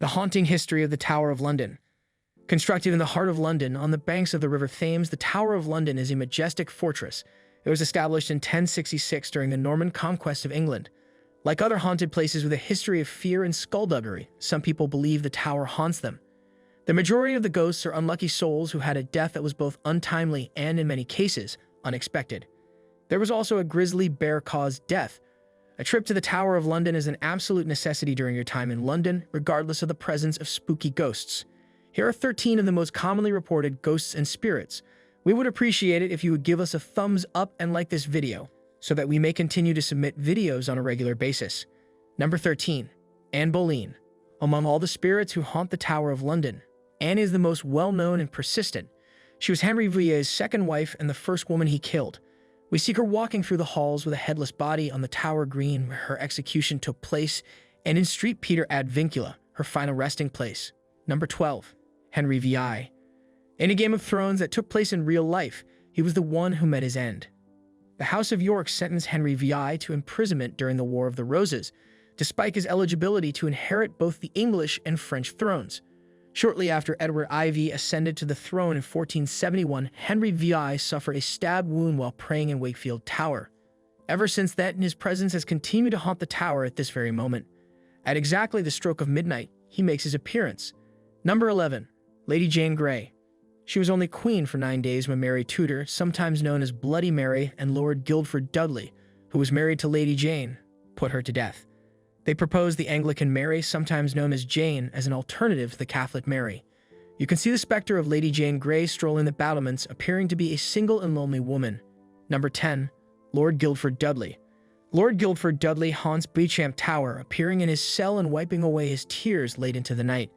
The haunting history of the Tower of London. Constructed in the heart of London, on the banks of the River Thames, the Tower of London is a majestic fortress. It was established in 1066 during the Norman conquest of England. Like other haunted places with a history of fear and skullduggery, some people believe the tower haunts them. The majority of the ghosts are unlucky souls who had a death that was both untimely and, in many cases, unexpected. There was also a grisly bear-caused death. A trip to the Tower of London is an absolute necessity during your time in London, regardless of the presence of spooky ghosts. Here are 13 of the most commonly reported ghosts and spirits. We would appreciate it if you would give us a thumbs up and like this video, so that we may continue to submit videos on a regular basis. Number 13. Anne Boleyn. Among all the spirits who haunt the Tower of London, Anne is the most well-known and persistent. She was Henry VIII's second wife and the first woman he killed. We see her walking through the halls with a headless body on the Tower Green where her execution took place, and in Street Peter ad Vincula, her final resting place. Number 12. Henry VI. In a Game of Thrones that took place in real life, he was the one who met his end. The House of York sentenced Henry VI to imprisonment during the War of the Roses, despite his eligibility to inherit both the English and French thrones. Shortly after Edward IV ascended to the throne in 1471, Henry VI suffered a stab wound while praying in Wakefield Tower. Ever since then, his presence has continued to haunt the tower at this very moment. At exactly the stroke of midnight, he makes his appearance. Number 11. Lady Jane Grey. She was only queen for 9 days when Mary Tudor, sometimes known as Bloody Mary, and Lord Guildford Dudley, who was married to Lady Jane, put her to death. They proposed the Anglican Mary, sometimes known as Jane, as an alternative to the Catholic Mary. You can see the specter of Lady Jane Grey strolling the battlements, appearing to be a single and lonely woman. Number 10. Lord Guildford Dudley. Lord Guildford Dudley haunts Beauchamp Tower, appearing in his cell and wiping away his tears late into the night.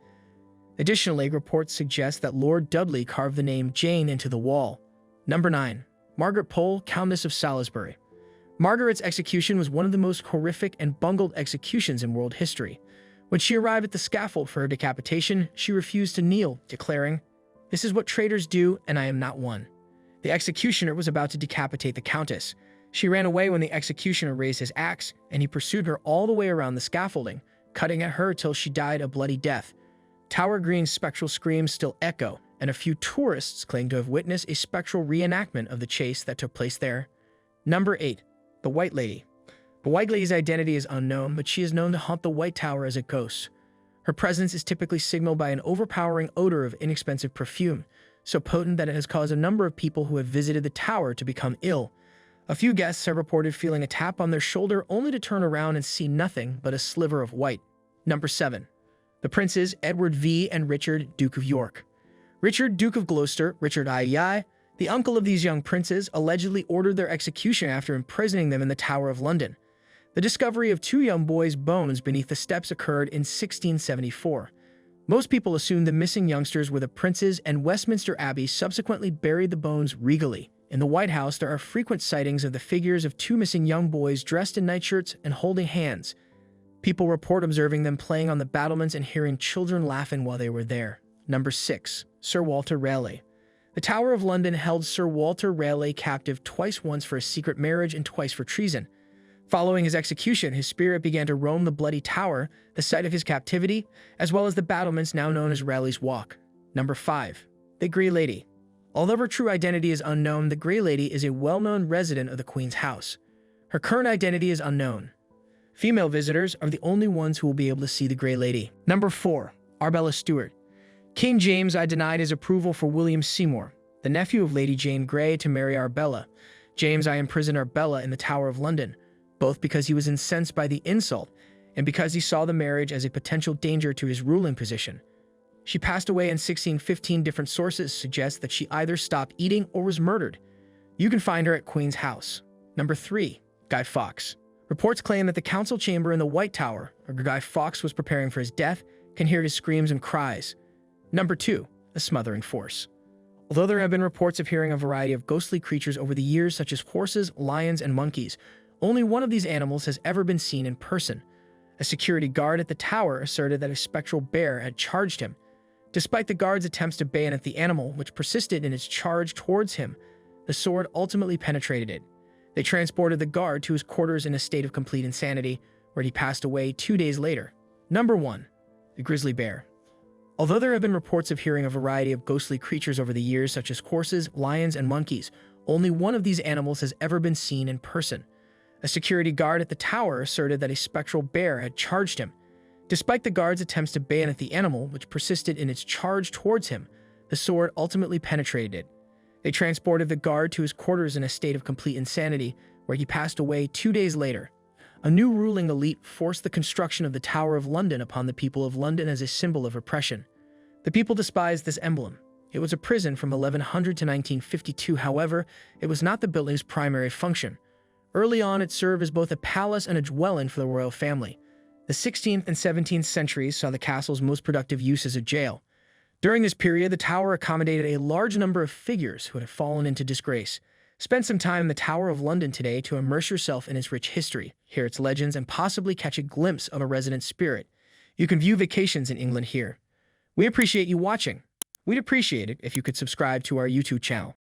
Additionally, reports suggest that Lord Dudley carved the name Jane into the wall. Number 9. Margaret Pole, Countess of Salisbury. Margaret's execution was one of the most horrific and bungled executions in world history. When she arrived at the scaffold for her decapitation, she refused to kneel, declaring, "This is what traitors do, and I am not one." The executioner was about to decapitate the countess. She ran away when the executioner raised his axe, and he pursued her all the way around the scaffolding, cutting at her till she died a bloody death. Tower Green's spectral screams still echo, and a few tourists claim to have witnessed a spectral reenactment of the chase that took place there. Number 8. The White Lady. The White Lady's identity is unknown, but she is known to haunt the White Tower as a ghost. Her presence is typically signaled by an overpowering odor of inexpensive perfume, so potent that it has caused a number of people who have visited the tower to become ill. A few guests have reported feeling a tap on their shoulder only to turn around and see nothing but a sliver of white. Number 7. The Princes Edward V and Richard, Duke of York. Richard, Duke of Gloucester, Richard II, the uncle of these young princes, allegedly ordered their execution after imprisoning them in the Tower of London. The discovery of 2 young boys' bones beneath the steps occurred in 1674. Most people assumed the missing youngsters were the princes, and Westminster Abbey subsequently buried the bones regally. In the White House, there are frequent sightings of the figures of 2 missing young boys dressed in nightshirts and holding hands. People report observing them playing on the battlements and hearing children laughing while they were there. Number 6. Sir Walter Raleigh. The Tower of London held Sir Walter Raleigh captive twice, once for a secret marriage and twice for treason. Following his execution, his spirit began to roam the bloody tower, the site of his captivity, as well as the battlements now known as Raleigh's Walk. Number 5. The Grey Lady. Although her true identity is unknown, the Grey Lady is a well-known resident of the Queen's house. Her current identity is unknown. Female visitors are the only ones who will be able to see the Grey Lady. Number 4. Arbella Stewart. King James I denied his approval for William Seymour, the nephew of Lady Jane Grey, to marry Arbella. James I imprisoned Arbella in the Tower of London, both because he was incensed by the insult and because he saw the marriage as a potential danger to his ruling position. She passed away in 1615. Different sources suggest that she either stopped eating or was murdered. You can find her at Queen's House. Number 3. Guy Fawkes. Reports claim that the council chamber in the White Tower, where Guy Fawkes was preparing for his death, can hear his screams and cries. Number 2. A smothering force. Although there have been reports of hearing a variety of ghostly creatures over the years, such as horses, lions, and monkeys, only one of these animals has ever been seen in person. A security guard at the tower asserted that a spectral bear had charged him. Despite the guard's attempts to bayonet the animal, which persisted in its charge towards him, the sword ultimately penetrated it. They transported the guard to his quarters in a state of complete insanity, where he passed away 2 days later. Number 1. the grizzly bear. Although there have been reports of hearing a variety of ghostly creatures over the years, such as horses, lions, and monkeys, only one of these animals has ever been seen in person. A security guard at the tower asserted that a spectral bear had charged him. Despite the guard's attempts to bayonet the animal, which persisted in its charge towards him, the sword ultimately penetrated it. They transported the guard to his quarters in a state of complete insanity, where he passed away 2 days later. A new ruling elite forced the construction of the Tower of London upon the people of London as a symbol of oppression. The people despised this emblem. It was a prison from 1100 to 1952, however, it was not the building's primary function. Early on, it served as both a palace and a dwelling for the royal family. The 16th and 17th centuries saw the castle's most productive use as a jail. During this period, the tower accommodated a large number of figures who had fallen into disgrace. Spend some time in the Tower of London today to immerse yourself in its rich history, hear its legends, and possibly catch a glimpse of a resident spirit. You can view vacations in England here. We appreciate you watching. We'd appreciate it if you could subscribe to our YouTube channel.